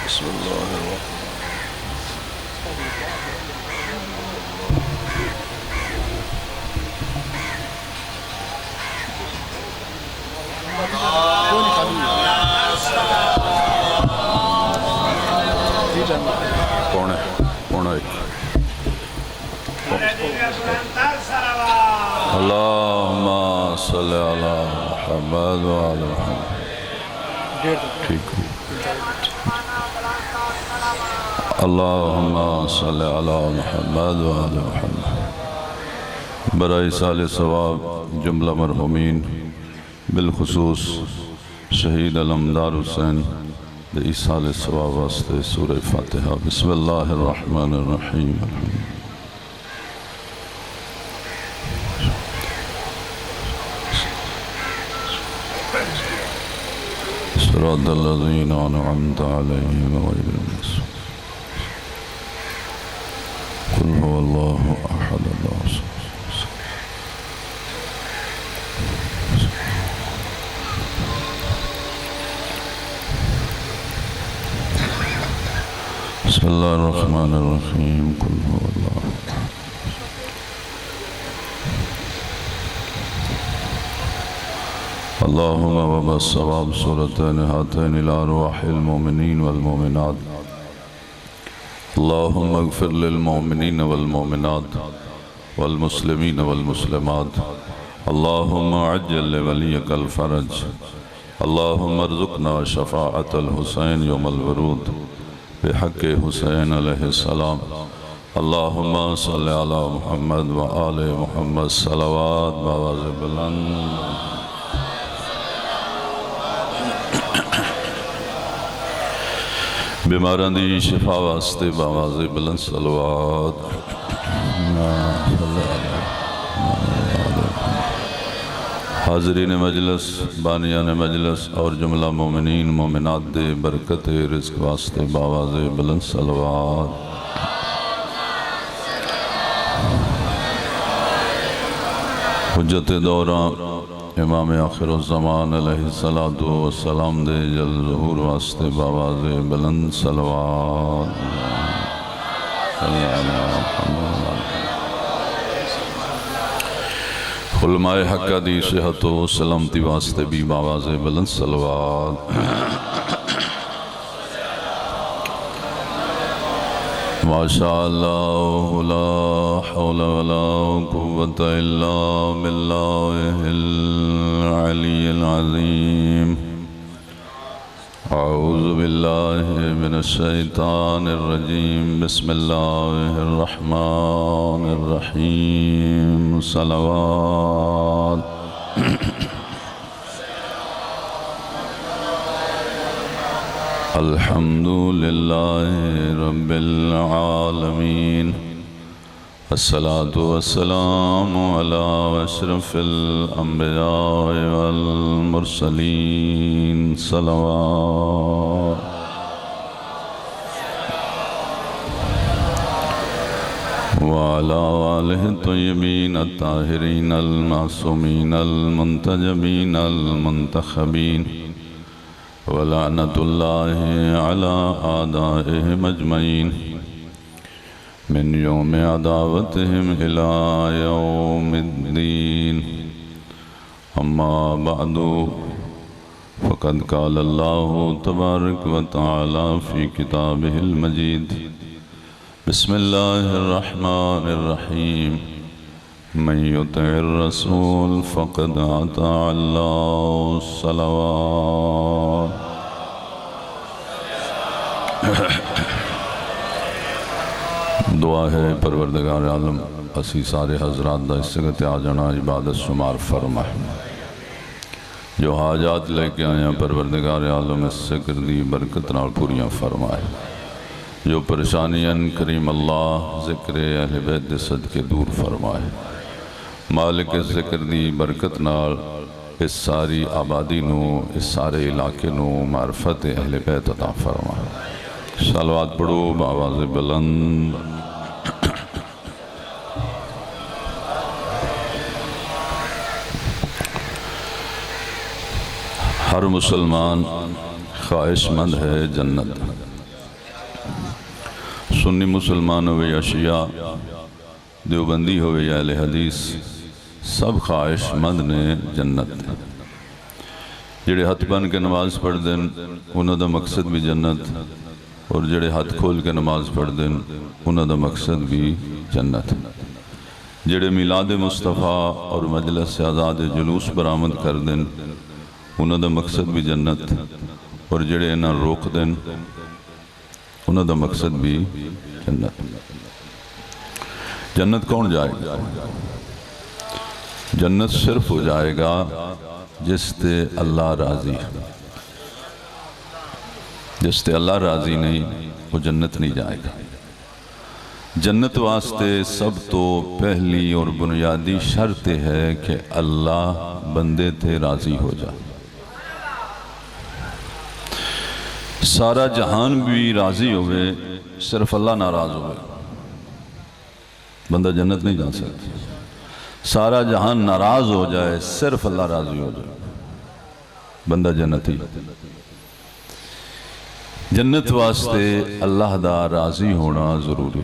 بسم اللہ الرحمن پونے اللہم صلی علی محمد وعلی محمد ٹھیک اللہم صلی علی محمد وعلی محمد برائے سال ثواب جملہ مرحومین بالخصوص شہید علمدار حسین ایصال ثواب واسطے سورہ فاتحہ بسم اللہ الرحمن الرحیم صراط الذین انعمت علیہم غیر المغضوب قل هو اللہ احد اللہ الصمد بسم اللہ الرحمن الرحیم قل هو اللہ اللہم وبا الثواب سورتین ہاتین الى ارواح المومنین والمومنات اللہم اغفر للمومنین والمومنات والمسلمین والمسلمات اللہم عجل لولیک الفرج اللہم ارزقنا شفاعت الحسین یوم الورود بحق حسین علیہ السلام اللہم صلی علی محمد وآل محمد صلوات باواز بلند بیماران دی شفا واسطے باواز بلند صلوات حاضرین مجلس بانیان مجلس اور جملہ مومنین مومنات دے برکت رزق واسطے باواز بلند صلوات حجت دوران امام آخر الزمان علیہ السلام دے جل ظہور واسطے باواز بلند صلوات صلی اللہ محمد علماء حقہ دی صحت و سلامتی واسطے بھی باواز بلند صلوات ماشاءاللہ لا حول ولا قوة الا باللہ العلی العظیم اعوذ باللہ من الشیطان الرجیم بسم اللہ الرحمن الرحیم صلوات الحمد للہ رب العالمین الصلاة والسلام علی اشرف الانبیاء والمرسلین صلوات وعلى آلہ الطیبین الطاہرین المعصومین المنتجبین المنتخبین ولعنت اللہ علی اعدائهم اجمعین من یوم عداوتهم الى یوم الدین اما بعد فقد قال اللہ تبارک وتعالی فی کتابہ المجید بسم اللہ الرحمن الرحیم من یطع الرسول فقد اطاع اللہ صلوات دعا ہے پروردگار عالم اسی سارے حضرات دا اس سگت آ جانا عبادت شمار فرمائے جو حاجات لے کے آیا پروردگار عالم اس سکر دی برکت نال پوریاں فرمائے جو پریشانیاں کریم اللہ ذکر اہل بیت صدقے دور فرمائے مالک ذکر دی برکت نال اس ساری آبادی نو اس سارے علاقے نو معرفت اہل بیت عطا فرمائے صلوات پڑھو بآواز بلند ہر مسلمان خواہش مند ہے جنت. سنی مسلمان ہوئے یا شیعہ، دیوبندی ہوئے یا اہل حدیث، سب خواہش مند نے جنت. جڑے ہاتھ بن کے نماز پڑھ دیں انہوں دا مقصد بھی جنت، اور جڑے ہاتھ کھول کے نماز پڑھ دیں انہوں دا مقصد بھی جنت. جڑے میلاد مصطفیٰ اور مجلس سے آزاد جلوس برآمد کر دیں انہوں دا مقصد بھی جنت، اور جڑے انہاں روک دیں انہوں دا مقصد بھی جنت. جنت کون جائے گا؟ جنت صرف ہو جائے گا جس تے اللہ راضی. جس تے اللہ راضی نہیں وہ جنت نہیں جائے گا. جنت واسطے سب تو پہلی اور بنیادی شرط ہے کہ اللہ بندے تے راضی ہو جائے. سارا جہان بھی راضی ہوئے، صرف اللہ ناراض ہوئے، بندہ جنت نہیں جا سکتا. سارا جہان ناراض ہو جائے، صرف اللہ راضی ہو جائے، بندہ جنتی. جنت واسطے اللہ دا راضی ہونا ضروری.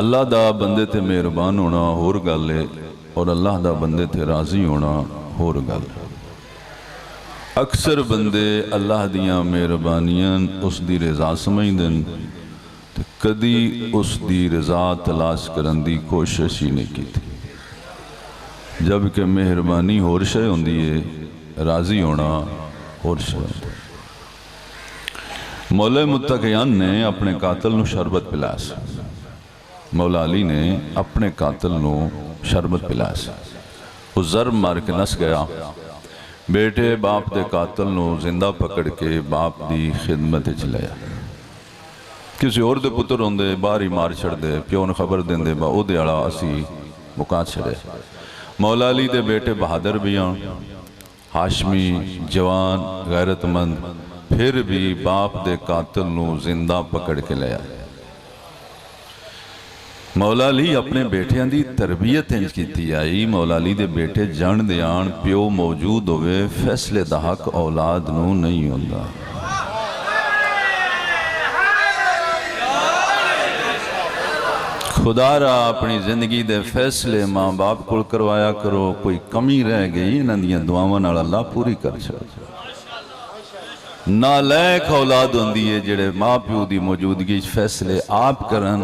اللہ دا بندے تے مہربان ہونا ہور گل ہے، اور اللہ دا بندے تے راضی ہونا ہور گل ہے. اکثر بندے اللہ دیاں مہربانیاں اس دی رضا سمجھ دیں، کدی اس دی رضا تلاش کرن دی کوشش ہی نہیں کی تھی. جبکہ مہربانی ہور شے ہوندی ہے، راضی ہونا ہور شے ہوندی ہے. مولا متقیان نے اپنے قاتل نو شربت پلایا سی. مولا علی نے اپنے قاتل نو شربت پلایا سی. وہ ضرب مار کے نس گیا. بیٹے باپ دے قاتل نو زندہ پکڑ کے باپ دی خدمت چلایا. کسی اور دے پتر ہوندے باہر ہی مار چھڑ دے، پیو نے خبر دیں دے با او دے اڑا اسی مکا چھڑے. مولا علی دے بیٹے بہادر بھی ہاں، ہاشمی، جوان، غیرت مند، پھر بھی باپ دے قاتل نو زندہ پکڑ کے لیا. مولا علی اپنے بیٹیاں دی تربیت انج کیتی آئی. مولا علی دے بیٹے جان دیان پیو موجود ہوئے، فیصلے دا حق اولاد نو نہیں ہوندا. خدا را اپنی زندگی دے فیصلے ماں باپ کل کروایا کرو. کوئی کمی رہ گئی انہاں دیاں دعاواں نال اللہ پوری کر چھڑ. نالائق اولاد ہوندی ہے جڑے ماں پیو دی موجودگی فیصلے آپ کرن.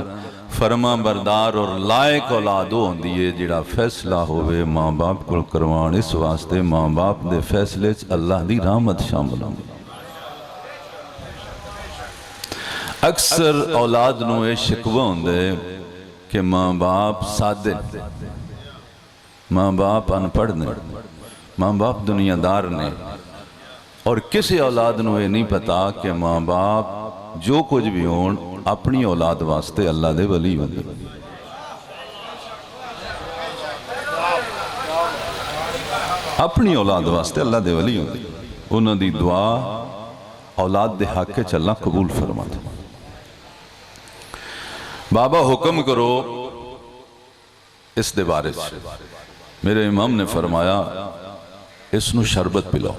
فرما بردار اور لائق اولاد ہوندی ہے جڑا فیصلہ ہوئے ماں باپ کل کروان. اس واسطے ماں باپ دے فیصلے اللہ دی رحمت شامل ہوندی. اکثر اولاد نو اے شکوہ ہوندے کہ ماں باپ سادے، ماں باپ انپڑھ نے، ماں باپ دنیا دار نے. اور کسی اولاد نو یہ نہیں پتا کہ ماں باپ جو کچھ بھی ہون اپنی اولاد واسطے اللہ دے ولی ہوندے. اپنی اولاد واسطے اللہ دے ولی ہوندے. انہوں دی دعا اولاد دے حق کے چلنا قبول فرماتے. بابا حکم کرو اس دے بارے سے. میرے امام نے فرمایا اس نو شربت پلاؤ.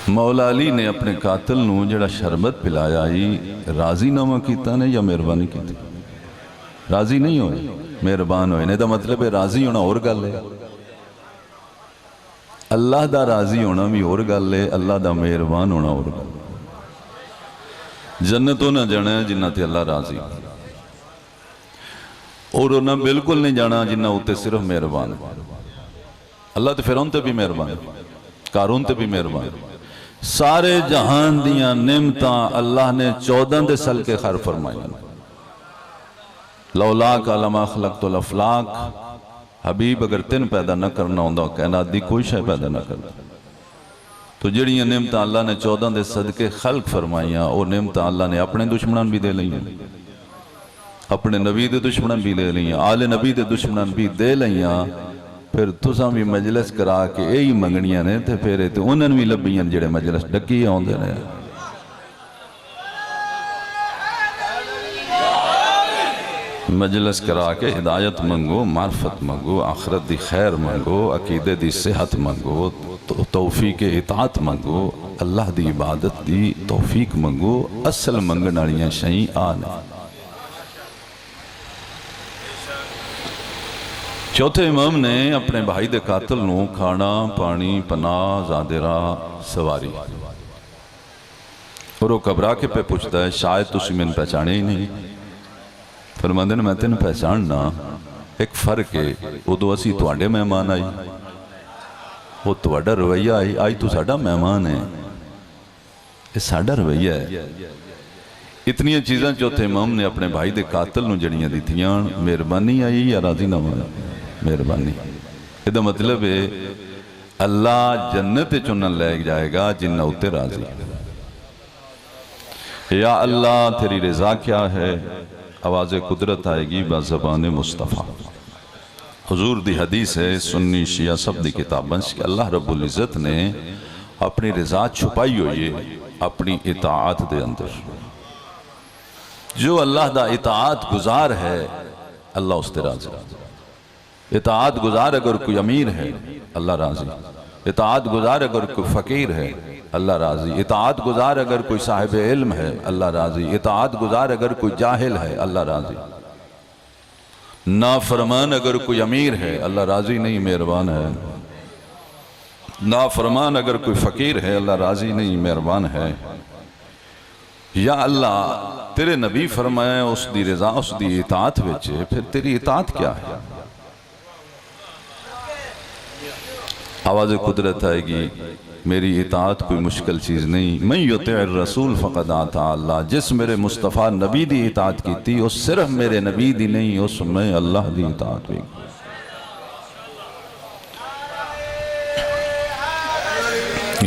مولا علی نے اپنے قاتل نو جڑا شربت پلایا ہی راضی نامہ کیتا نے یا مہربانی کیتا؟ راضی نہیں ہوئے، مہربان ہوئے. نہیں دا مطلب ہے راضی ہونا اور گل ہے. اللہ دا راضی ہونا بھی اور گل ہے، اللہ دا مہربان ہونا اور گل. جنت نہ جانا ہے جنہ تے اللہ راضی، اور انہاں بالکل نہیں جانا جنہ ہوتے صرف مہربان. اللہ تے فرعون تے بھی مہربان، قارون تے بھی مہربان. سارے جہان دیاں نعمتاں اللہ نے 14 دے سل کے خیر فرمائی. لولاک علما خلقت الافلاق. حبیب اگر تن پیدا نہ کرنا ہوندہ کائنات دی کوئی شے پیدا نہ کرنا. تو جڑیاں نعمتاں اللہ نے 14 دے صدقے خلق فرمائیاں، اور نعمتاں اللہ نے اپنے دشمنان بھی دے لئیاں، اپنے نبی دے دشمنان بھی دے لئیاں، آل نبی دے دشمنان بھی دے لئیاں. پھر تساں بھی مجلس کرا کے یہی منگنیاں نے تے پھر تے انہاں بھی لبیاں جڑے مجلس ڈکی ہوندے نے. مجلس کرا کے ہدایت منگو، معرفت منگو، آخرت دی خیر منگو، عقیدے دی صحت منگو، توفیق اطاعت منگو، اللہ دی عبادت دی توفیق منگو، اصل منگن والیاں شئیں آنے۔ چوتھے امام نے اپنے بھائی دے قاتل نو کھانا، پانی، پناہ، زادرہ، سواری، اور وہ گھبرا کے پہ پوچھتا ہے شاید تسی میں پہچانے ہی نہیں۔ فرماندے نے میں تین پہچاننا ایک فرق ہے، ادو اسی تواڈے مہمان آئی، وہ تواڈا رویہ آئی تو ساڈا مہمان ہے، یہ ساڈا رویہ ہے۔ اتنی چیزاں چوتھے امام نے اپنے بھائی دے قاتل نو جڑیاں دیتیاں، مہربانی آئی یا راضی نہ ہونا؟ مہربانی۔ یہ مطلب ہے اللہ جنت چنن لے جائے گا جنہ اتے راضی۔ یا اللہ تیری رضا کیا ہے؟ آواز قدرت آئے گی بزبان مصطفیٰ۔ حضور دی حدیث ہے، سنی شیعہ سب دی کتاباں کہ اللہ رب العزت نے اپنی رضا چھپائی ہوئی ہے اپنی اطاعت دے اندر۔ جو اللہ دا اطاعت گزار ہے اللہ اس تے راضی۔ اطاعت گزار اگر کوئی امیر ہے اللہ راضی، اطاعت گزار اگر کوئی فقیر ہے اللہ راضی، اطاعت گزار اگر کوئی صاحب علم ہے اللہ راضی، اطاعت گزار اگر کوئی جاہل ہے اللہ راضی، نافرمان اگر کوئی امیر ہے اللہ راضی نہیں، مہربان ہے، نافرمان اگر کوئی فقیر ہے اللہ راضی نہیں، مہربان ہے۔ یا اللہ تیرے نبی فرمائے اس دی رضا اس دی اطاعت وچے، پھر تیری اطاعت کیا ہے؟ آواز قدرت آئے گی، میری اطاعت کوئی مشکل چیز نہیں، من یطع الرسول فقد اطاع اللہ، جس میرے مصطفیٰ نبی دی اطاعت کی تھی اس صرف میرے نبی دی نہیں، اس میں اللہ دی اطاعت بھی۔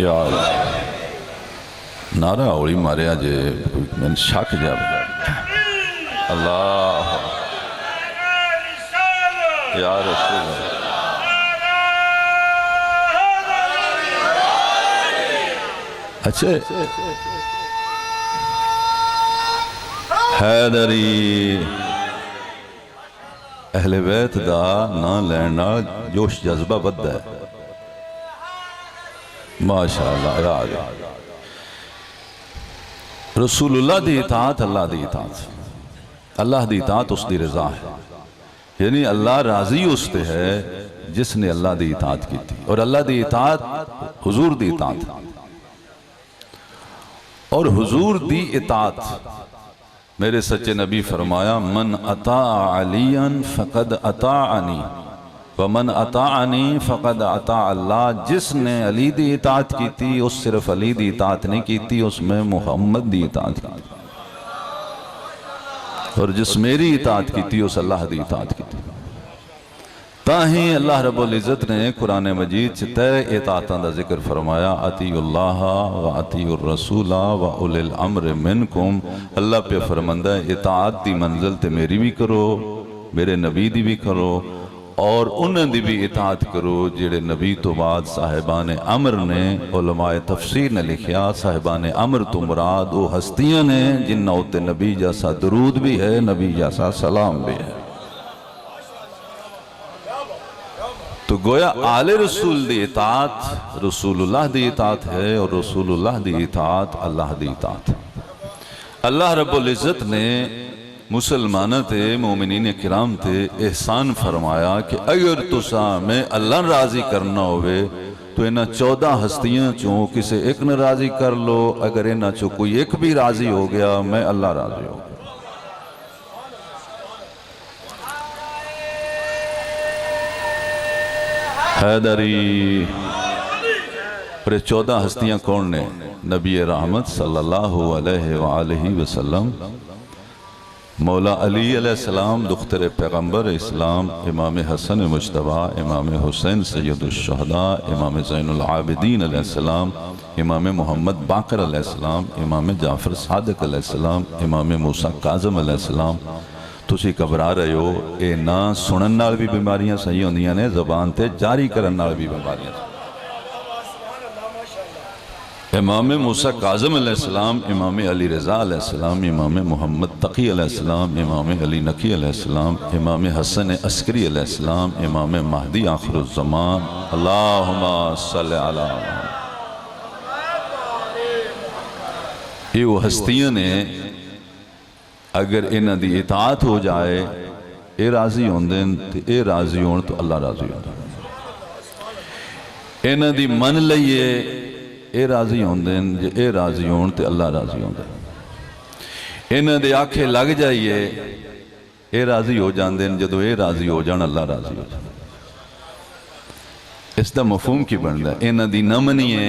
یا اللہ نعرہ اوڑی مارے آجے میں نے شاک جا اللہ یا رسول اللہ۔ اچھے حیدری اہل بیت دا نہ لینا جوش جذبہ بدھ ہے، ماشاءاللہ یاد۔ رسول اللہ دی اطاعت اللہ دی اطاعت، اللہ دی اطاعت اس دی رضا ہے، یعنی اللہ راضی اس تے ہے جس نے اللہ دی اطاعت کی تھی، اور اللہ دی اطاعت حضور دی اطاعت، اور حضور دی اطاعت میرے سچے نبی فرمایا من اطاع علیاً فقد اطاعنی ومن اطاعنی فقد اطاع اللہ، جس نے علی دی اطاعت کی تھی اس صرف علی دی اطاعت نہیں کی تھی، اس میں محمد دی اطاعت کی تھی، اور جس میری اطاعت کی تھی اس اللہ دی اطاعت کی تھی۔ تاہیں اللہ رب العزت نے قرآن مجید سے تے اطاعتاں دا ذکر فرمایا، اطیعوا اللہ و اطیعوا الرسول و اولی الامر منکم، اللہ پہ فرمندہ ہے اطاعت دی منزل تے میری بھی کرو، میرے نبی دی بھی کرو، اور انہاں دی بھی اطاعت کرو جڑے نبی تو بعد صاحبان امر نے۔ علماء تفسیر نے لکھیا صاحبان امر تو مراد وہ ہستیاں نے جنہ ہوتے نبی جیسا درود بھی ہے، نبی جیسا سلام بھی ہے۔ تو گویا آل رسول دی اطاعت رسول اللہ دی اطاعت ہے، اور رسول اللہ دی اطاعت اللہ دی اطاعت۔ اللہ رب العزت نے مسلمانہ تے مومنین کرام تے احسان فرمایا کہ اگر تسا میں اللہ راضی کرنا ہوئے تو انہاں 14 ہستیاں چوں کسے ایک نہ راضی کر لو، اگر انہاں چوں کوئی ایک بھی راضی ہو گیا میں اللہ راضی ہو گیا۔ حیدری اور یہ 14 ہستیاں کون نے؟ نبی رحمت صلی اللہ علیہ وآلہ وسلم، مولا علی علیہ السلام دختر پیغمبر اسلام، امام حسن مجتبی، امام حسین سید الشہداء، امام زین العابدین علیہ السلام، امام محمد باقر علیہ السلام، امام جعفر صادق علیہ السلام، امام موسیٰ کاظم علیہ السلام۔ تسی گھبرا رہے ہو، اے نا سنن نال بھی بیماریاں صحیح ہوندیاں نے، زبان تے جاری کرن نال بھی بیماریاں۔ امام موسیٰ کاظم علیہ السلام، امام علی رضا علیہ السلام، امام محمد تقی علیہ السلام، امام علی نقی علیہ السلام، امام حسن عسکری علیہ السلام، امام مہدی آخر الزمان، اللہم صلی علی محمد۔ یہ وہ ہستیاں نے اگر انہاں دی اطاعت ہو جائے، اے راضی ہوندن تے اے راضی ہون تو اللہ راضی ہوندن، انہاں دی من لئیے اے راضی ہوندن، جے اے راضی ہون تے اللہ راضی ہوندن، انہاں دے آنکھیں لگ جائیے اے راضی ہو جاندن، جدو اے راضی ہو جان اللہ راضی ہو جان۔ اس دا مفہوم کی بندا ہے، انہاں دی نہ منیے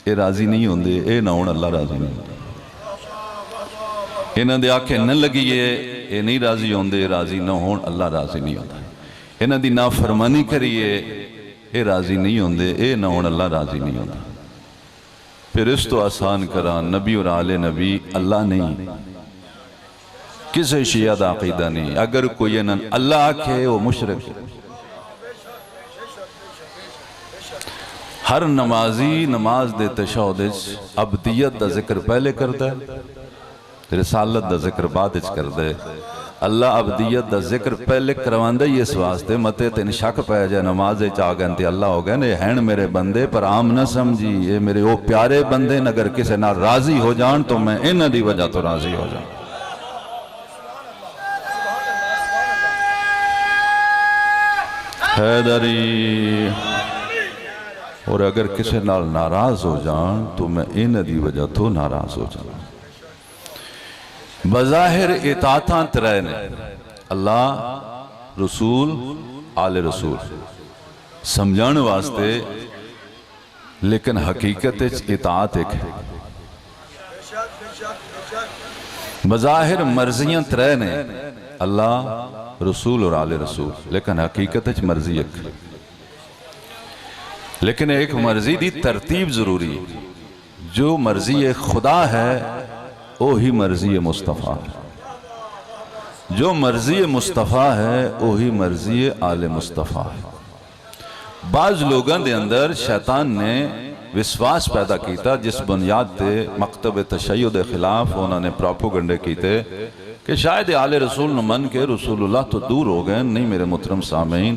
اے راضی نہیں ہوندے، اے نہ ہون اللہ راضی نہیں ہوندے، انہاں دے آنکھیں نہ لگیے اے نہیں راضی ہوندے، راضی نہ ہون اللہ راضی نہیں ہوندے، انہاں دی نافرمانی کریے اے راضی نہیں ہوندے، اے نہ ہون اللہ راضی نہیں ہوندے۔ پھر اس تو آسان کران نبی اور آل نبی اللہ نہیں، کسے شیعہ دا عقیدہ نہیں، اگر کوئی انہاں اللہ آکھے وہ مشرک ہے۔ ہر نمازی نماز دے تشہد عبدیت دا ذکر پہلے کرتا ہے، رسالت دا ذکر بعد کرتا ہے۔ اللہ عبدیت دا ذکر پہلے کرواندہ ہی اس واسطے متے تین شک پہ جائے نماز چاہ تے اللہ ہو گئے نے ہیں میرے بندے پر عام نہ سمجھی، یہ میرے وہ پیارے بندے اگر کسے نہ راضی ہو جان تو میں انہ دی وجہ تو راضی ہو جان۔ حیدری اور اگر کسے نال ناراض ہو جان تو میں انہ دی وجہ تو ناراض ہو جان۔ بظاہر اطاعتاں ترے نے، اللہ، رسول، آل رسول سمجھان واسطے، لیکن حقیقت اطاعت ایک ہے۔ بظاہر مرضیاں ترے نے، اللہ، رسول اور آل رسول، لیکن حقیقت مرضی ایک ہے۔ لیکن ایک مرضی دی ترتیب ضروری ہے، جو مرضی خدا ہے وہی مرضی مصطفیٰ ہے، جو مرضی مصطفیٰ ہے وہی مرضی آل مصطفیٰ ہے۔ بعض لوگوں دے اندر شیطان نے وسواس پیدا کیتا جس بنیاد تے مکتب تشیع دے خلاف انہوں نے پروپیگنڈے کیتے کہ شاید آل رسول نہ من کے رسول اللہ تو دور ہو گئے۔ نہیں میرے محترم سامعین،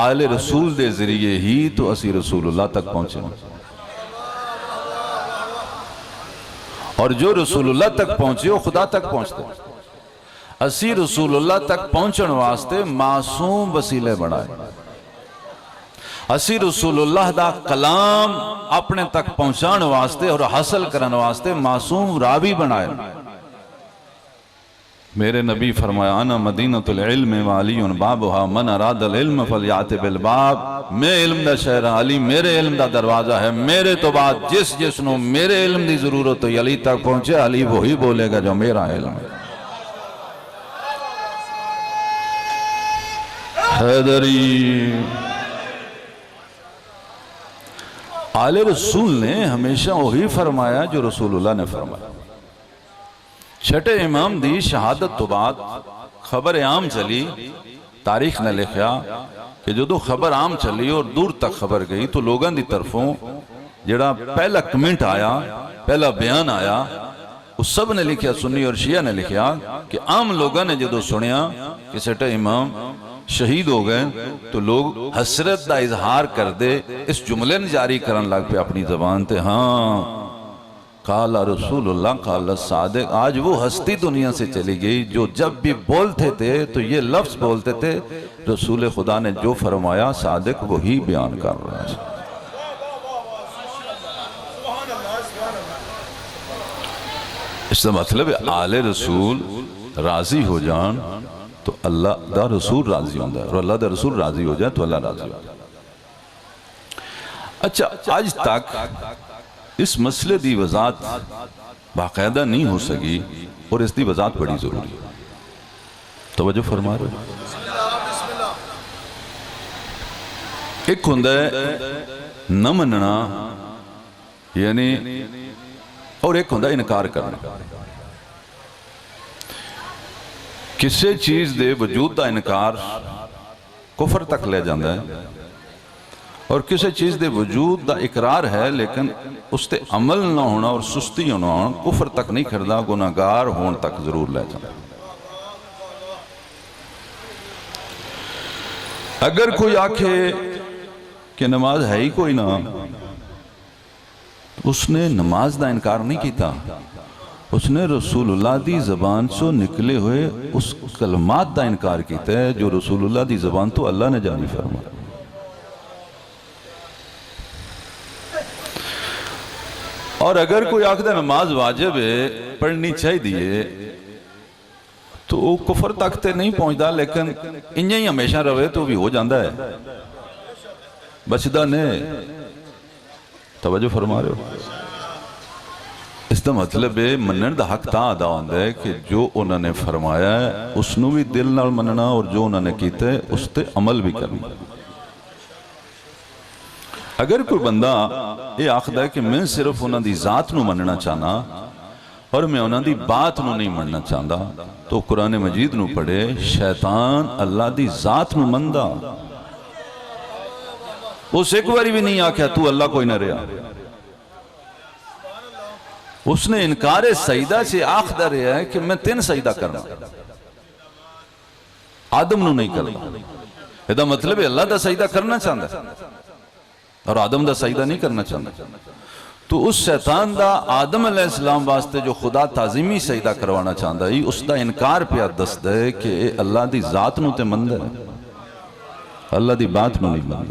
آل رسول دے ذریعے ہی تو اسی رسول اللہ تک پہنچے، اور جو رسول اللہ تک پہنچے وہ خدا تک پہنچتے۔ اسی رسول اللہ تک پہنچن واسطے معصوم وسیلے بڑھائے، اسی رسول اللہ دا کلام اپنے تک پہنچان واسطے اور حاصل کرن واسطے معصوم راوی بنائے۔ میرے نبی فرمایا انا مدینۃ العلم والی بابها من اراد العلم فلیات بالباب، میں علم دا شہر علی، میرے علم دا دروازہ ہے، میرے تو بعد جس نو میرے علم دی ضرورت تو علی تک پہنچے، علی وہی بولے گا جو میرا علم ہے۔ حیدری آل رسول نے ہمیشہ وہی فرمایا جو رسول اللہ نے فرمایا۔ چھٹے امام دی شہادت تو بعد خبر عام چلی، تاریخ نے لکھیا کہ جو خبر عام چلی اور دور تک خبر گئی تو لوگاں دی طرفوں جڑا پہلا کمنٹ آیا، پہلا بیان آیا، اس سب نے لکھیا، سنی اور شیعہ نے لکھیا کہ عام لوگاں نے جدو سنیا کہ چھٹے امام شہید ہو گئے تو لوگ حسرت دا اظہار کر دے اس جملے نے جاری کرن لگ پہ اپنی زبان تے، ہاں قال رسول اللہ قال صادق۔ آج وہ ہستی دنیا سے چلی گئی جو جب بھی بولتے تھے تو یہ لفظ بولتے تھے رسول خدا نے جو فرمایا صادق وہی بیان کر رہا ہے۔ اس کا مطلب ہے آل رسول راضی ہو جان تو اللہ دا رسول راضی ہوندہ ہے، اور اللہ دا رسول راضی ہو جائے تو اللہ راضی ہوندہ ہے۔ اچھا، آج تک اس مسئلے دی وضاحت باقاعدہ نہیں ہو سکی اور اس دی وضاحت بڑی ضروری ہے۔ توجہ فرما رہے ہیں؟ ایک ہوندہ ہے نہ مننا یعنی، اور ایک ہوندہ ہے انکار کرنا۔ کسے چیز دے وجود دا انکار کفر تک لے جاندہ ہے، اور کسی چیز دے وجود دا اقرار ہے لیکن اس تے عمل نہ ہونا اور سستی ہونا کفر تک نہیں کردہ، گناہگار ہون تک ضرور لے جانا۔ اگر کوئی آکھے کہ نماز ہے ہی کوئی نہ، اس نے نماز دا انکار نہیں کیتا، اس نے رسول اللہ دی زبان سے نکلے ہوئے اس کلمات دا انکار کیتا ہے جو رسول اللہ دی زبان تو اللہ نے جاری فرمایا۔ اور اگر کوئی آخدہ نماز واجب ہے، پڑھنی چاہی دیئے، تو وہ کفر تک تے نہیں پہنچدا، لیکن انہیں ہی ہمیشہ روے تو بھی ہو جاندہ ہے، بچدہ نے توجہ فرما رہے ہو۔ اس دا مطلب ہے منن دا حق تا ادا ہوندہ ہے کہ جو انہوں نے فرمایا ہے اس نو بھی دل نال مننا، اور جو انہوں نے کیتے ہے اس تے عمل بھی کرنا۔ اگر کوئی بندہ یہ آخدہ ہے کہ میں صرف انہوں دی ذات نو مننا چاہنا اور میں انہوں دی بات نو نہیں مننا چاہتا، تو قرآن مجید نو پڑھے شیطان اللہ دی ذات نو مندہ، اس ایک باری بھی نہیں آکھیا تو اللہ کوئی نہ رہا، اس نے انکار سجدہ سے آخدہ رہا ہے کہ میں تین سجدہ کرنا، آدم نو نہیں کرنا۔ یہ مطلب ہے اللہ دا سجدہ کرنا چاہتا اور آدم دا سجدہ نہیں کرنا چاہتا۔ تو اس شیطان دا آدم علیہ السلام واسطے جو خدا تعظیمی سجدہ کروانا چاہتا ہے، اس دا انکار پہ دست ہے کہ اللہ دی ذات نو تے مند ہے، اللہ دی بات نو نہیں مند۔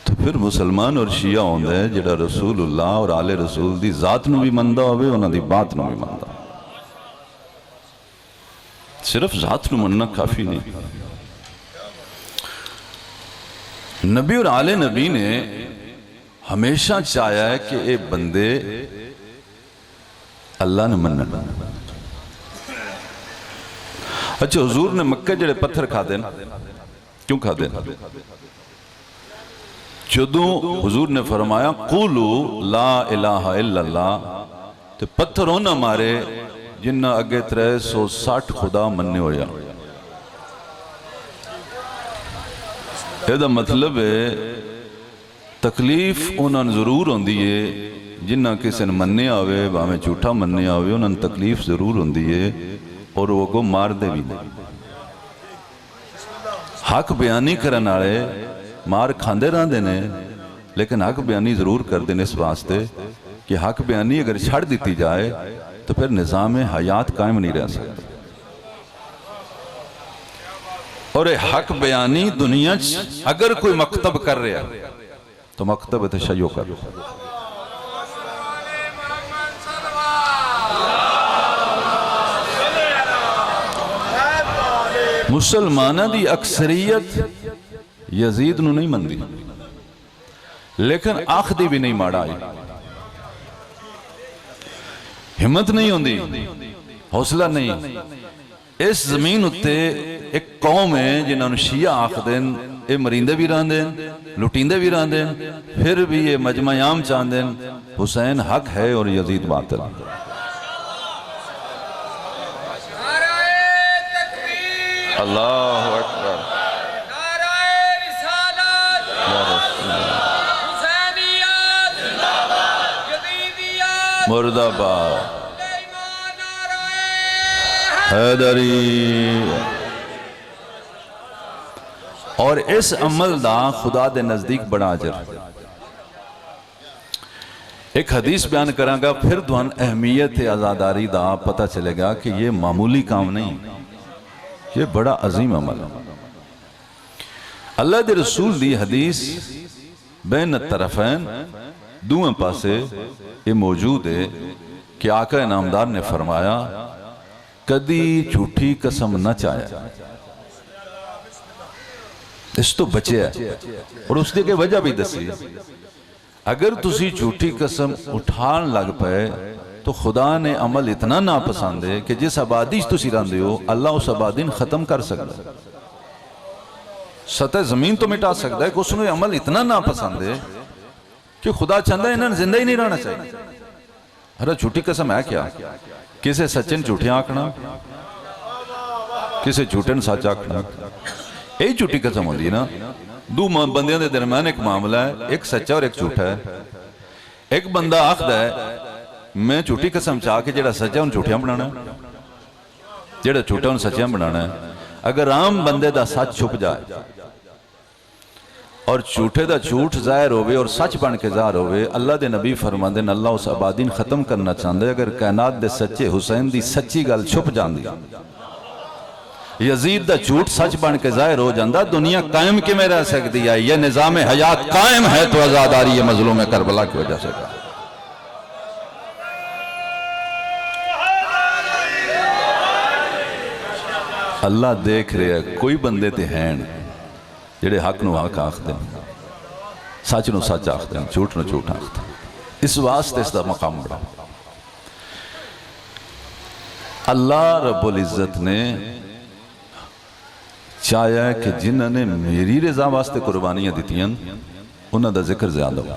تو پھر مسلمان اور شیعہ ہوندہ ہے جڑا رسول اللہ اور آل رسول دی ذات نو بھی مندہ ہوئے، انہاں دی بات نو بھی مندہ۔ صرف ذات نو مننا کافی نہیں۔ نبی اور آل نبی نے ہمیشہ چاہیا ہے کہ اے بندے اللہ نے مننا۔ اچھا حضور نے مکہ جڑے پتھر کھا دینا، کیوں کھا دینا؟ جدوں حضور نے فرمایا قولو لا الہ الا اللہ، تو پتھر ہونا مارے جنہ اگے 360 خدا مننے ہویا۔ یہ مطلب ہے تکلیف انہوں ضرور ہوندی ہے، جنہ کسی نے مننے آوے باہمیں جھوٹا مننے آوے، انہوں تکلیف ضرور ہوندی ہے، اور وہ کو مار دے بھی نہیں۔ حق بیانی کرن آڑے مار کھاندے رہاں دینے، لیکن حق بیانی ضرور کر دینے اس واسطے کہ حق بیانی اگر چھڑ دیتی جائے تو پھر نظام حیات قائم نہیں رہ سکتا۔ اور حق بیانی دنیا اگر کوئی مکتب کر رہا تو مکتب تشیع کر رہا۔ مسلمانہ دی اکثریت یزید نو نہیں مندی، لیکن آخ دی بھی نہیں ماڑا آئی، ہمت نہیں ہوندی، حوصلہ نہیں۔ اس زمین اتے ایک قوم ہے جنہوں شیعہ آخ دین، اے مریندے بھی رہن دین، لٹیندے بھی رہن دین، پھر بھی یہ مجمع عام چاند دین حسین حق ہے اور یزید باطل۔ اللہ اکبر، مرد آباد، حیدری۔ اور اس عمل دا خدا دے نزدیک بڑا اجر۔ ایک حدیث بیان کریں گا، پھر دوان اہمیت عزاداری دا پتہ چلے گا کہ یہ معمولی کام نہیں، یہ بڑا عظیم عمل ہے۔ اللہ دے رسول دی حدیث بین الطرفین دوئیں پاسے یہ موجود ہے کہ آقا انعامدار نے فرمایا کدی جھوٹی قسم نہ چاہیا، اس تو بچے ہے، اور اس نے کہ وجہ بھی دسی اگر تسی جھوٹی قسم اٹھان لگ پائے تو خدا نے عمل اتنا ناپسند ہے کہ جس آبادی تسی رہندے ہو اللہ اس آبادی ختم کر سکتا ہے، سطح زمین تو مٹا سکتا ہے کہ اس نے عمل اتنا ناپسند ہے کہ خدا چاہتا ہے انہوں زندہ ہی نہیں رہنا چاہیے۔ ارے جھوٹی قسم ہے کیا؟ کسے سچن جھوٹیاں آکھنا، کسے جھوٹن سچ آکھنا، یہی جھوٹی قسم ہوتی ہے نا۔ دو بندیاں دے درمیان ایک معاملہ ہے، ایک سچا اور ایک جھوٹا ہے۔ ایک بندہ آخد ہے میں جھوٹی قسم چاہ کے جڑا سچا ان جھوٹیاں بنانا ہے، جڑا جھوٹا ان سچیاں بنانا ہے۔ اگر عام بندے دا سچ چھپ جائے اور جھوٹے دا جھوٹ ظاہر ہوئے اور سچ بن کے ظاہر ہوئے، اللہ دے نبی فرماندے اللہ اس آبادین ختم کرنا چاہندے اگر کائنات دے سچے حسین دی سچی گل چھپ جاندی، یزید دا جھوٹ سچ بن کے ظاہر ہو جاندہ، دنیا قائم کی میں رہ سکتی ہے۔ یہ نظام حیات قائم ہے تو آزاداری یہ مظلوم کربلا کی وجہ سے کہا۔ اللہ دیکھ رہے ہیں کوئی بندے تے ہیں جڑے حق نو حق آخ دیں، سچ نو سچ آخ دیں، جھوٹ نو جھوٹ آخ دیں۔ اس واسطے اس دا مقام بڑا۔ اللہ رب العزت نے چاہیا ہے کہ جنہوں نے میری رضا واسطے قربانیاں دیتیاں انہوں دا ذکر زیادہ ہو۔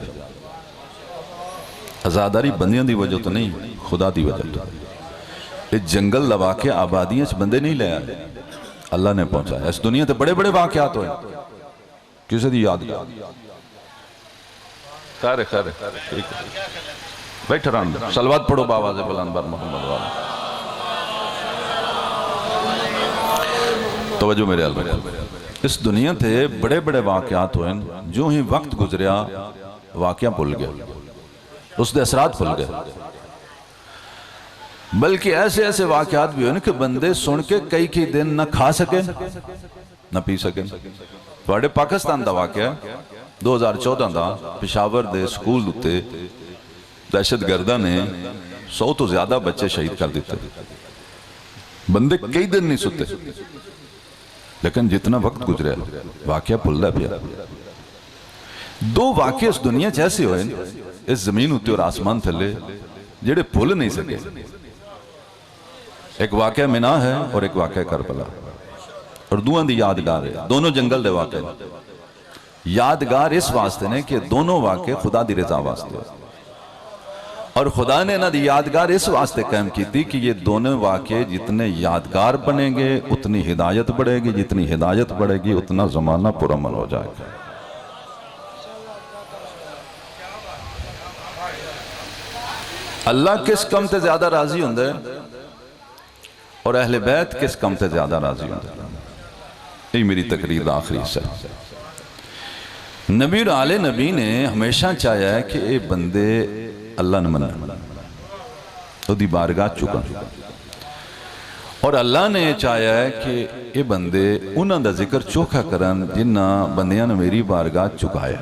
آزاداری بندیاں دی وجہ تو نہیں، خدا دی وجہ تو۔ یہ جنگل دا واقعہ آبادیاں چھ بندے نہیں لے آئے، اللہ نے پہنچایا۔ اس دنیا تے بڑے بڑے واقعات ہوئے، کسے دی یاد گیا؟ خیر بیٹھ رہا ہوں، صلوات پڑھو باواز بلند بر محمد والا۔ توجہ میرے علم، اس دنیا تے بڑے بڑے واقعات ہوئے، جو ہی وقت گزریا واقعہ بھول گیا، اس دے اثرات بھول گئے۔ بلکہ ایسے ایسے واقعات بھی ہوئے کہ بندے سن کے کئی دن نہ کھا سکے نہ پی سکے۔ بڑے پاکستان دا واقعہ 2014 دا پشاور دے سکول دوتے دہشت گردہ نے 100 تو زیادہ بچے شہید کر دیتے، بندے کئی دن نہیں ستے، لیکن جتنا وقت گزریا واقعہ بھولدا پیا۔ دو واقعے اس دنیا جیسے ہوئے، اس زمین ہوتے اور آسمان تھلے، جڑے بھول نہیں سکے۔ ایک واقعہ منا ہے اور ایک واقعہ کربلا، اور دوہاں دی یادگار ہے، دونوں جنگل دے واقعے۔ یادگار اس واسطے نے کہ دونوں واقعے خدا دی رضا واسطے، اور خدا نے نہ دی یادگار اس واسطے قائم کی تھی کہ یہ دونوں واقعے جتنے یادگار بنیں گے اتنی ہدایت بڑھے گی، جتنی ہدایت بڑھے گی اتنا زمانہ پرامن ہو جائے گا۔ اللہ کس کم تے زیادہ راضی ہوندے اور اہل بیت کس کم تے زیادہ راضی ہوندے؟ یہ میری تقریر دا آخری حصہ ہے۔ نبی اور آل نبی نے ہمیشہ چاہیا ہے کہ اے بندے اللہ نے منع تو دی بارگاہ چکا، اور اللہ نے چاہیا ہے کہ اے بندے انہاں دا ذکر چوکھا کرن جنہاں بندیاں نے میری بارگاہ چکایا۔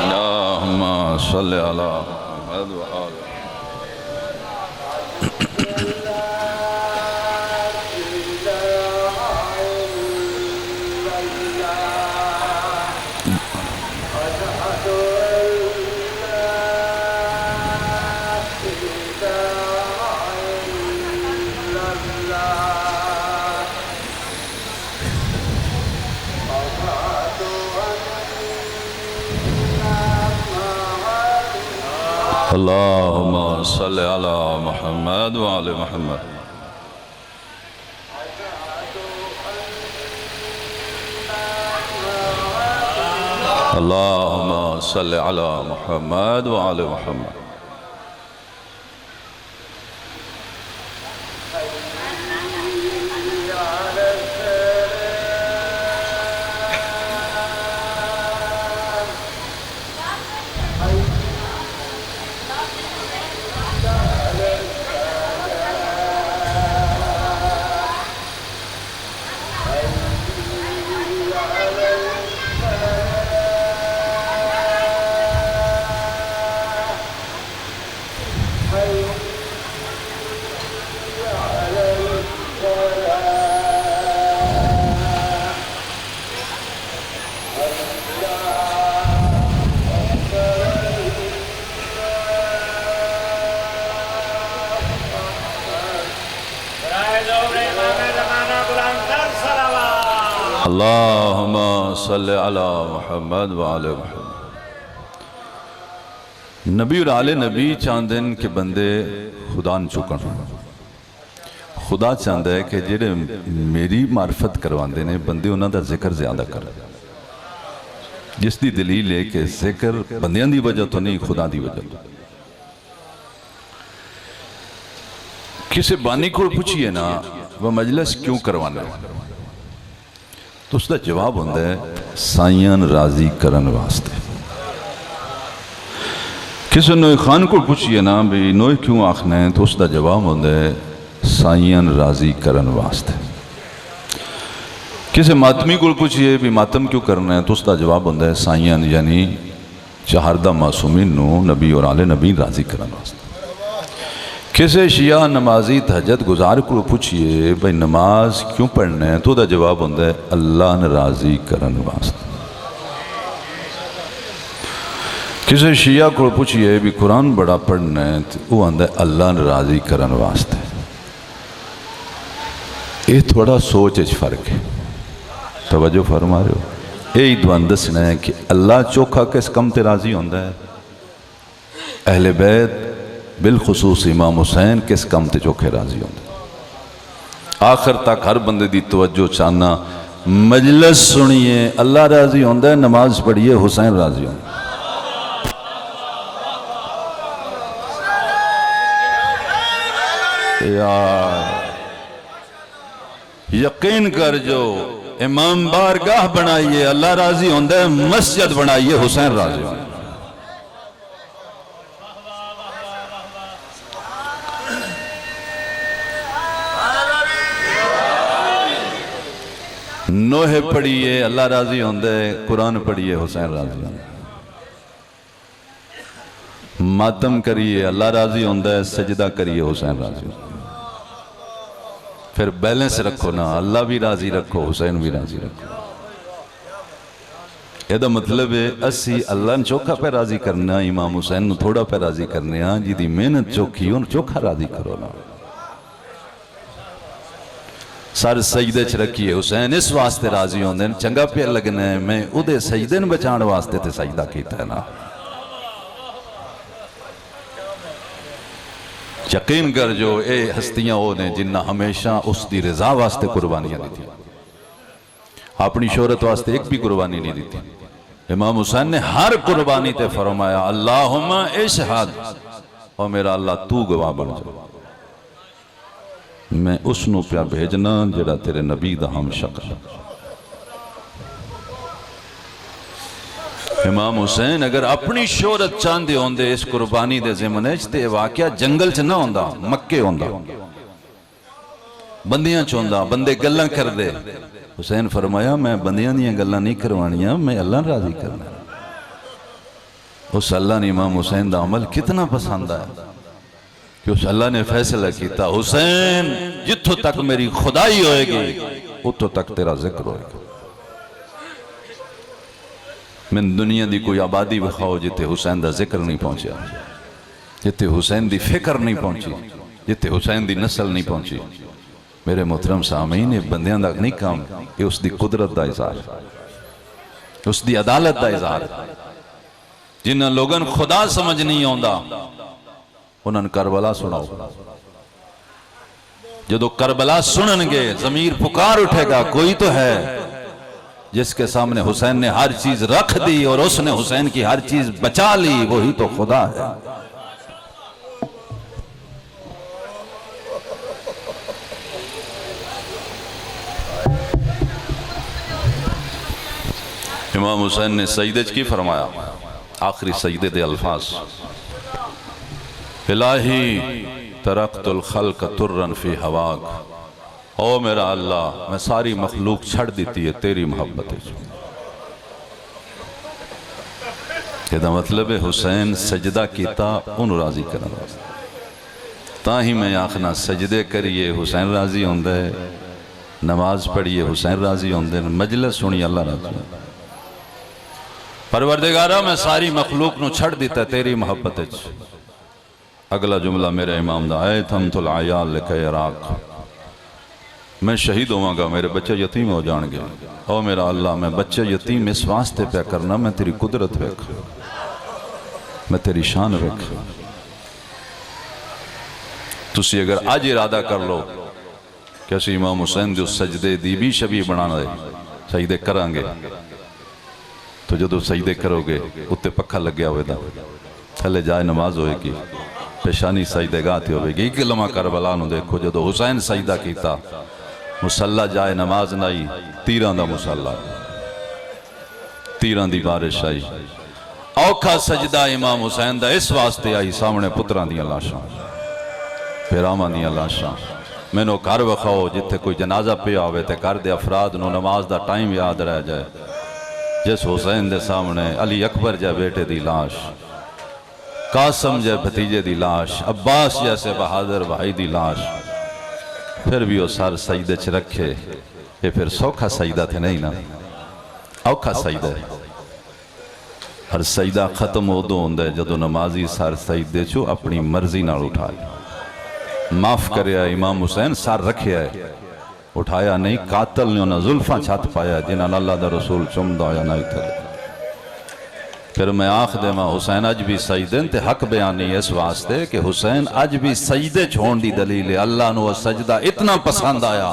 اللہم صلی علی محمد و آل اللہم صلی علی محمد و آل محمد۔ اللہم صلی علی محمد و آل محمد۔ اللہم صلی علی محمد و آل محمد۔ نبی اور آل نبی چاہتے ہیں کہ بندے خدا نہ چکن خدا چاہتا ہے کہ جڑے میری معرفت کرواندے نے بندے انہاں دا ذکر زیادہ کر جس دی دلیل ہے کہ ذکر بندیاں دی وجہ تو نہیں خدا دی وجہ تو کسی بانی کو پوچھئے نا وہ مجلس کیوں کروانا ہے تو اس دا جواب ہوندہ ہے سائیاں راضی کرن واسطے کسی نوے خان کو پوچھئے نا بھی نوے کیوں آخنا ہے تو اس دا جواب ہوندہ ہے سائیاں راضی کرن واسطے کسی ماتمی کو پوچھئے بھی ماتم کیوں کرنا ہے تو اس دا جواب ہوندہ ہے سائیاں یعنی چہاردہ معصومین نو نبی اور آل نبی راضی کرن واسطے کسی شیعہ نمازی تہجد گزار کو پوچھئے بھئی نماز کیوں پڑھنا ہے تو دا جواب ہوندہ ہے اللہ نے راضی کرن واسطے کسی شیعہ کو پوچھئے بھی قرآن بڑا پڑھنا ہے تو وہ ہوندہ ہے اللہ نے راضی کرن واسطے یہ تھوڑا سوچ اچھ فرق ہے توجہ فرما رہے ہو یہ دوان دسنا ہے کہ اللہ چوکھا کس کم تے راضی ہوندہ ہے اہل بیت بالخصوص امام حسین کس کم تے چوکھے راضی ہوندہ ہے آخر تک ہر بندے دی توجہ چاہنا مجلس سنیے اللہ راضی ہوندہ ہے نماز پڑھیے حسین راضی ہوندہ ہے یقین کر جو امام بارگاہ بنائیے اللہ راضی ہوندہ ہے مسجد بنائیے حسین راضی ہوندہ ہے نوح پڑھیے اللہ راضی ہوندہ ہے قرآن پڑھیے حسین راضی ہوندہ ہے ماتم کریے اللہ راضی ہوندہ ہے سجدہ کریے حسین راضی ہوندہ ہے پھر بیلنس رکھو نا اللہ بھی راضی رکھو حسین بھی راضی رکھو یہ دا مطلب ہے اسی اللہ نے چوکھا پہ راضی کرنا امام حسین نے تھوڑا پہ راضی کرنے ہاں جی دی محنت چوکھی ان چوکھا راضی کرو نا سارے سجدے چھ رکھیے حسین اس واسطے راضی ہوندے چنگا پہ لگنا ہے میں ادھے سجدے نے بچان واسطے تے سجدہ کیتا ہے نا یقین کر جو اے ہستیاں ہو دیں جنہ ہمیشہ اس دی رضا واسطے قربانیاں دی تھی اپنی شہرت واسطے ایک بھی قربانی نہیں دی تھی امام حسین نے ہر قربانی تے فرمایا اللہم اشہد اور میرا اللہ تو گواہ بن جا میں اس نو پیا بھیجنا جڑا تیرے نبی دا ہم شکل امام حسین اگر اپنی شہرت چاندے ہوندے اس قربانی دے زمنے تے واقعہ جنگل چ نہ ہوندہ مکے ہوندہ بندیاں چوندہ بندے گلن کر دے حسین فرمایا میں بندیاں دیاں گلن نہیں کروانیاں میں اللہ راضی کرنا اس اللہ نے امام حسین دا عمل کتنا پسند ہے کہ اس اللہ نے فیصلہ کیتا حسین جتھو تک میری خدائی ہوئے گی اتھو تک تیرا ذکر ہوئے گا من دنیا دی کوئی آبادی بخواؤ جتے حسین دا ذکر نہیں پہنچیا جتے حسین دی فکر نہیں پہنچی جتے حسین دی نسل نہیں پہنچی میرے محترم سامعین یہ بندیاں دا نہیں کام یہ اس دی قدرت دا اظہار اس دی عدالت دا اظہار جنہاں لوگن خدا سمجھ نہیں ہوندہ انہاں کربلا سناؤ جدو کربلا سنن گے ضمیر پکار اٹھے گا کوئی تو ہے جس کے سامنے حسین نے ہر چیز رکھ دی اور اس نے حسین کی ہر چیز بچا لی وہی تو خدا ہے امام حسین نے سجدے کی فرمایا آخری سجدے دے الفاظ الہی ترکت الخلق ترن فی ہواک او میرا اللہ میں ساری مخلوق چھڑ دیتی ہے تیری محبت ہے یہ دا مطلب ہے حسین سجدہ کیتا ان راضی کرنا تاہی میں آخنا سجدے کریے حسین راضی ہوندہ ہے نماز پڑھیے حسین راضی ہوندہ ہے مجلس سنی اللہ راضی ہوندہ ہے پروردگارہ میں ساری مخلوق نو چھڑ دیتا ہے تیری محبت ہے اگلا جملہ میرے امام دا آئے تھمت العیال لکے عراق میں شہید ہوا گا میرے بچے یتیم ہو جان گے او میرا اللہ میں بچے یتیم اس واسطے پہ کرنا میں تیری قدرت پہ میں تیری شان رکھ. تسی اگر آج ارادہ کر لو کہ اسی امام حسین جو سجدے دی بھی شبیہ بنانا دے سجدے کرانگے تو جدو سجدے کرو گے اتے پکھا لگ گیا ہوئے دا تھلے جائے نماز ہوئے گی پیشانی سجدے گاتی ہوئے گی. ایک لمحہ کربلا نو دیکھو جدو حسین سجدہ کیتا مسلح جائے نماز نائی تیران دا مسلح تیران دی بارش آئی. اوکھا سجدہ امام حسین دا اس واسطے آئی سامنے پتران دیا لاشاں پھر آمان دیا لاشاں. میں نو گھر وکھاؤ جتے کوئی جنازہ پہ آوے تے کر دے افراد نو نماز دا ٹائم یاد رہ جائے. جس حسین دے سامنے علی اکبر جائے بیٹے دی لاش قاسم جائے بھتیجے دی لاش عباس جیسے بہادر بھائی دی لاش پھر بھی وہ سار سجدے چھ رکھے. یہ پھر سوکھا سجدہ تھے نہیں نا اوکھا سجدہ ہے. ہر سجدہ ختم ہو دو ہوندے جدو نمازی سار سجدے چھو اپنی مرضی نہ اٹھائے. معاف کریا امام حسین سار رکھیا ہے اٹھایا نہیں. قاتل نے انہاں ظلفاں چھت پایا جنہاں اللہ دا رسول چمدہ یا نہیں تھے. پھر میں آخ دے ماں حسین اج بھی سجدے تے حق بیانی اس واسطے کہ حسین اج بھی سجدے چھوڑ دی دلیل ہے. اللہ نو سجدہ اتنا پسند آیا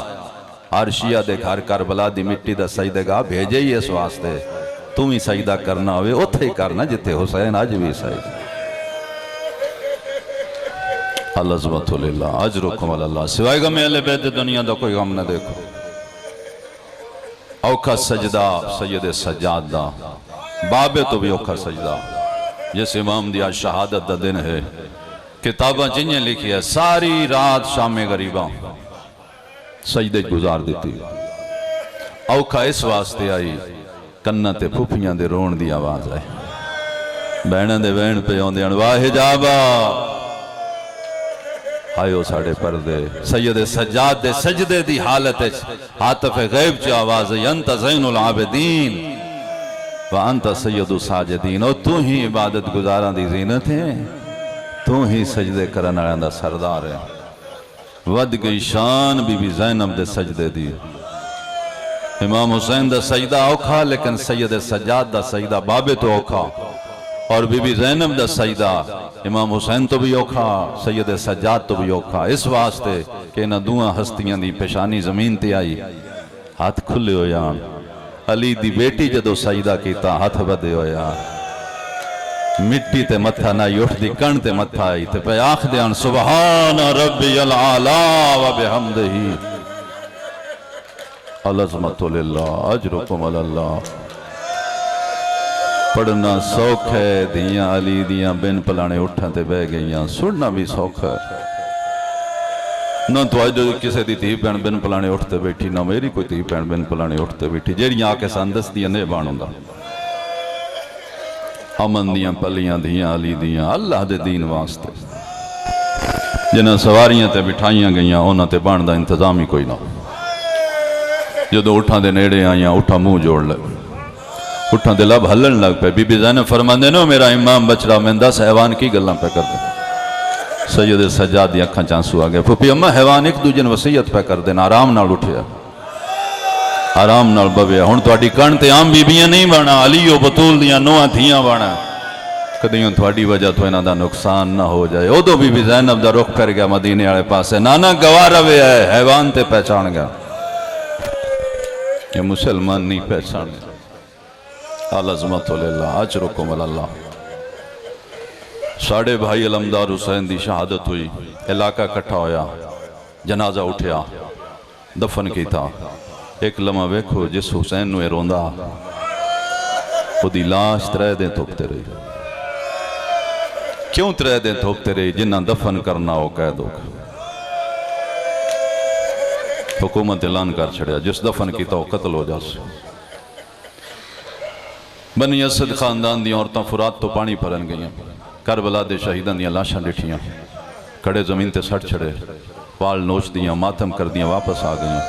ہر شیعہ دے گھر کربلا دی مٹی دا سجدے گاہ بھیجے ہی اس واسطے تم ہی سجدہ کرنا ہوئے اتھے ہی کرنا جتے حسین اج بھی سجدہ. اللہ عظمت للہ اجرکم اللہ سوائے گا میں اہل بیت دنیا دا کوئی غم نہ دیکھو. اوکھا سجدہ سید سجاد دا بابے تو بھی اوکھا سجدہ جس امام دیا شہادت دا دن ہے کتاباں جنہیں لکھی ہے ساری رات شام غریباں سجدے گزار دیتی. اوکھا اس واسطے آئی کنہ تے پھوپیاں دے رون دی آواز آئی بینہ دے بین پہ یوں دے انواہ جابا آئیو ساڑے پردے سید سجاد دے سجدے دی حالت حاطف غیب چا آواز ہے انت زین العابدین وانت سید ساجدین اور تو ہی عبادت گزاران دی زینت ہے تو ہی سجدے کرنا رہندہ سردار ہے. ود گئی شان بی بی زینب دے سجدے دی. امام حسین دا سجدہ اوکھا لیکن سید سجاد دا سجدہ بابے تو اوکھا اور بی بی زینب دا سجدہ امام حسین تو بھی اوکھا سید سجاد تو بھی اوکھا. اس واسطے کہ انہاں دوہاں ہستیاں دی پیشانی زمین تے آئی ہاتھ کھلے ہو یا علی دی بیٹی جدو سجدہ کیتا ہاتھ بدے ہو یا مٹی تے متھا نہ اٹھ دی کن تے متھا آئی تے پہ آخ دیان سبحان ربی العالی و بحمدہی. العظمت للہ اجرکم اللہ. پڑھنا سوکھ ہے دیاں علی دیاں بن پلانے اٹھاں تے بہ گئیاں سننا بھی سوکھ ہے. نہ تو آج کسے دی تھی پہن بن پلانے اٹھتے بیٹھی نہ میری کوئی تھی پہن بن پلانے اٹھتے بیٹھی جیڑیاں آکے ساندس دیاں نے بانوں دا امن دیاں پلیاں دیاں علی دیاں اللہ دے دین واسطے جنہاں سواریاں تے بٹھائیاں گئیاں انہاں تے بان دا انتظام ہی کوئی نہ. جدو اٹھاں دے نیڑے آئیاں اٹھاں منہ جوڑ لے اٹھاں دے لب ہلن لگ پہ بی بی زینب فرمان دے نو میرا امام بچ رہا میں 10 حیوان کی گلاں پہ کر دے. سید سجاد دی اکھاں چانسو آگئے پھوپی اممہ حیوان ایک دوجن وسیعت پہ کر دینا آرام نال اٹھیا آرام نال ببیا ہون تو اڈی کن تے عام بیبیاں نہیں بانا علی و بطول دیاں نوہ تھیاں بانا کدیوں تو اڈی وجہ تو انہاں دا نقصان نہ ہو جائے. او دو بی بی زینب دا رخ کر گیا مدینے آلے پاسے نانا گواہ روے ہے حیوان تے پہچان گیا یہ مسلمان نہیں پہچان گیا. العظمت للہ اجرکم اللہ. ساڑھے بھائی علمدار حسین دی شہادت ہوئی علاقہ کٹھا ہویا جنازہ اٹھیا دفن کی تھا. ایک لمحہ ویکھو جس حسین نو روندہ وہ دی لاش 3 دن تھوکتے رہی. کیوں 3 دن تھوکتے رہی؟ جنہ دفن کرنا ہو قید ہو حکومت اعلان کر چھڑیا جس دفن کی تو قتل ہو جاس. بنی اسد خاندان دی عورتاں فرات تو پانی پھرن گئیاں کربلا دے شہیدان دیاں لاشاں ڈٹھیاں کھڑے زمین تے سٹ چھڑے پال نوچ دیاں ماتم کر دیاں واپس آ گئیاں.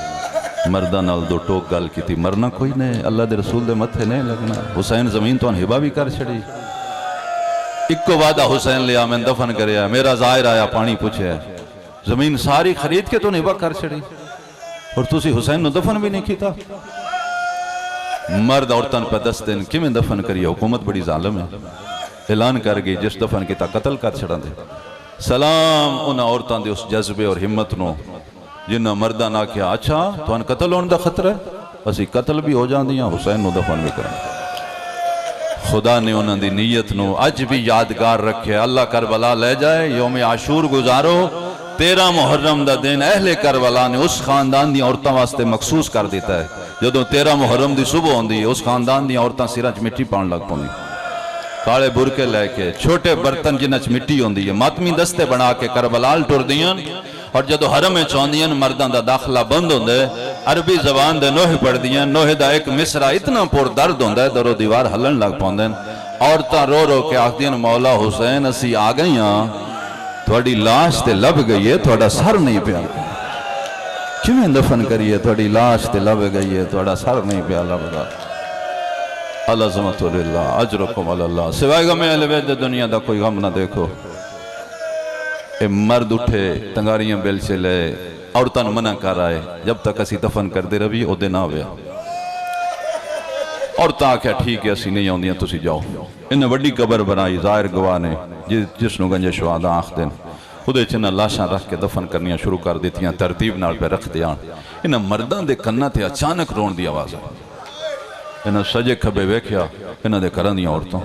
مردہ نال دو ٹوک گل کی تھی مرنا کوئی نہیں اللہ دے رسول دے متھے نہیں لگنا. حسین زمین تو ہبا بھی کر چھڑی. ایک کو وعدہ حسین لیا میں دفن کریا میرا ظاہر آیا پانی پوچھے زمین ساری خرید کے تو ہبا کر چھڑی اور تسی حسین نو دفن بھی نہیں کیتا. مرد عورتاں پہ 10 دن کی میں دفن کری حکومت بڑی ظالم ہے. اعلان کر گئی جس دفن کیتا قتل کر چھڑا دے سلام انہاں عورتاں دے اس جذبے اور ہمت نو جنہاں مرداں نہ کیا اچھا تو ان قتل ہونے دا خطرہ ہے اسی قتل بھی ہو جان دیاں حسین نو دفن بھی کریں خدا نے انہاں دی نیت نو اج بھی یادگار رکھے اللہ کربلا لے جائے یوم عاشور گزارو 13 محرم دا دن اہل کربلا نے اس خاندان دی عورتاں واسطے مخصوص کر دیتا ہے جدوں 13 محرم دی صبح ہوندی ہے اس خاندان دی عورتاں سراں چ مٹی پان لگ پوندی کالے برکے لے کے چھوٹے برتن جنہاں چ مٹی ہوندی ہے ماتمی دستے بنا کے کربلال ٹر دیاں اور جدو حرم میں چوندیاں مردان دا داخلہ بند ہوندے عربی زبان دے نوح پڑھ دیاں نوح دا ایک مصرع اتنا پور درد ہوندے درو دیوار ہلن لگ پوندے عورتاں رو رو کے آخ دیاں مولا حسین اسی آ گئیاں تھوڑی لاش تے لب گئی ہے تھوڑا سر نہیں پیا کیوں دفن کریے تھوڑی لاش تے لب گئی ہے تھوڑا سر نہیں پیا لب گا العظمت للہ اجرکم اللہ سوائے غم اہل بیت دنیا دا کوئی غم نہ دیکھو اے مرد اٹھے تنگاریاں بیل سے لے عورتاں منع کر آئے جب تک اسی دفن کر دے رہی او دے نہ ہویا عورتاں آکھیا ٹھیک ہے اسی نہیں ہوندیاں تسی جاؤ انہیں وڈی قبر بنائی ظاہر گواہ نے جس نو گنج شہادہ آنکھ دیں خودے چنہ لاشاں رکھ کے دفن کرنیاں شروع کر دیتیاں ترتیب نال پہ رکھ دیاں انہیں مردان دے کنہ تھے اچانک رون دی آواز ہے انہیں سجے کھبے ویکھیا انہیں دے کرن دیاں عورتوں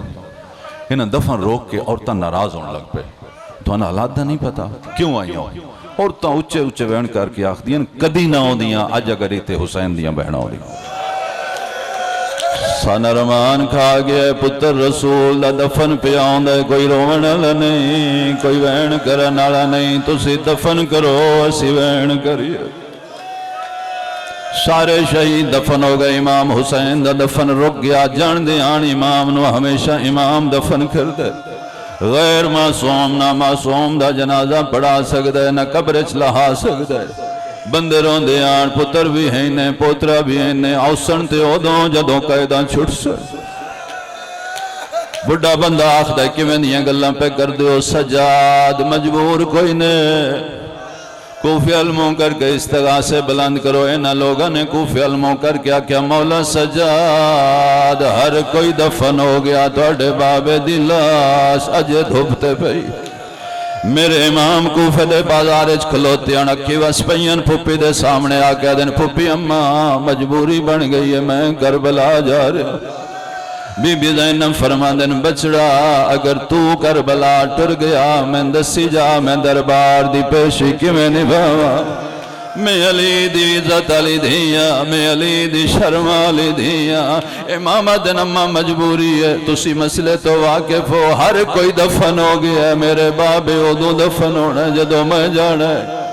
انہیں دفن روک کے عورتاں ناراض ہونے لگ پہ تو انہیں حالات دا نہیں پتا کیوں آئیاں عورتاں اچھے اچھے وین کر کے آخ دیاں کدی نہ ہو دیاں اج اگر ایتے حسین دیاں بہنہ ہو دیاں سانا رمان کھا گیا پتر رسول دا دفن پہ آن دے کوئی رومن والا نہیں کوئی وین کرن والا نہیں تسی دفن کرو اسی وین کریے سارے شہید دفن ہو گئے امام حسین دا دفن رک گیا جان دے آن امام نو ہمیشہ امام دفن کر دے غیر معصوم نہ معصوم دا جنازہ پڑھا سکتا ہے نہ قبر چلہا سکتا ہے بندے رون دے آن پتر بھی ہیں نے پوترہ بھی ہیں نے آسن تے او دوں جدوں قیدہ چھٹ سے بڑا بندہ آخ دے کہ میں دیاں گلہ پہ کر دیو سجاد مجبور کوئی نے کوفی علموں کر کے استغاثے بلند کرو اینا لوگاں نے کوفی علموں کر کیا کیا مولا سجاد ہر کوئی دفن ہو گیا توڑے بابے دلاس اجے دھوپتے پئی میرے امام کوفے دے بازارج کھلوتے انکی وسپین پھوپی دے سامنے آکے دن پھوپی اماں مجبوری بن گئی ہے میں کربلا جا رہا بی بی زینب فرما دن بچڑا اگر تو کربلا ٹر گیا میں دسی جا میں دربار دی پیشی کی میں نبھاوا میں علی دی عزت علی دیا میں علی دی شرم علی دیا امام دن اماں مجبوری ہے تسی مسئلے تو واقف ہو ہر کوئی دفن ہو گیا میرے بابے ادو دفن ہونا جدو میں جانا ہے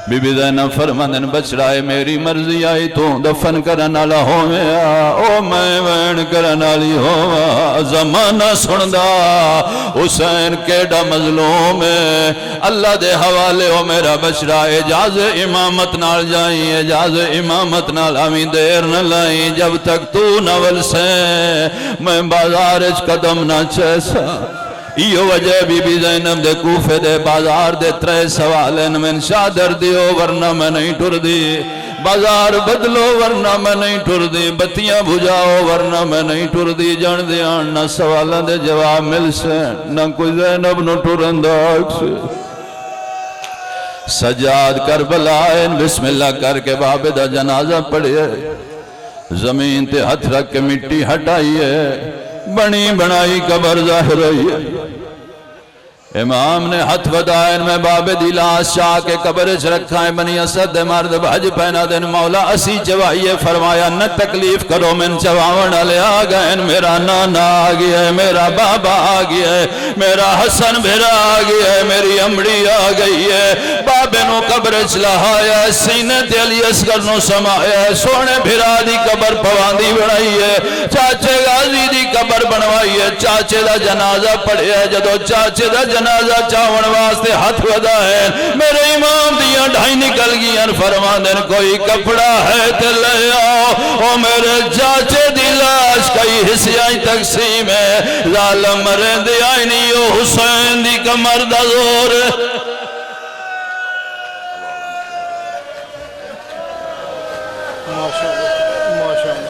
بی بی زینب فرماندن بچڑائے میری مرضی آئی تو دفن کرنالا ہویا او میں وین کرنالی ہوا زمانہ سندا حسین کیڑا مظلوم ہے اللہ دے حوالے ہو میرا بچڑا اجاز امامت نال جائیں اجاز امامت نال ہمیں دیر نہ لائیں جب تک تو نول سے میں بازارج قدم نہ چیسا ایو وجہ بی بی زینب دے کوفے دے بازار دے 3 سوالن میں شادر دیو ورنہ میں نہیں ٹر دی بازار بدلو ورنہ میں نہیں ٹر دی بتیاں بھجاؤ ورنہ میں نہیں ٹر دی جان دیان نہ سوالن دے جواب مل سے نہ کوئی زینب نو ٹرنداک سے سجاد کربلائن بسم اللہ کر کے بابے دا جنازہ پڑھئے زمین تے ہتھ رکھ کے مٹی ہٹائیے بنی بنائی قبر ظاہر ہوئی ہے امام نے ہتھ ودائن میں باب دی لاش شاہ کے قبر چ رکھا ہے بنی اسد دے مرد بھج پہنا دن مولا اسی چوائیے فرمایا نہ تکلیف کرو من چواون علی آگئن میرا نانا آگیا ہے میرا بابا آگیا ہے میرا حسن بھیرا آگیا ہے میری امڑی آگئی ہے بابے نو قبر چ لہایا ہے سینے تے علی اصغر نو سمایا ہے سونے بھیرا دی قبر پواندی بڑھائی ہے چاچے غازی دی قبر بنوائی ہے چاچے دا جنازہ پڑھے ہے جدو چاچے دا جنازہ چاون واسطے ہاتھ ودا ہے میرے امام دیاں ڈھائی نکل گیاں فرما دن کوئی کپڑا ہے تے لے آؤ او میرے چاچے دی لاش کئی حصیاں تقسیم ہے ظالم مرن دی آئی نہیں او حسین دی کمر دا زور ماشاءاللہ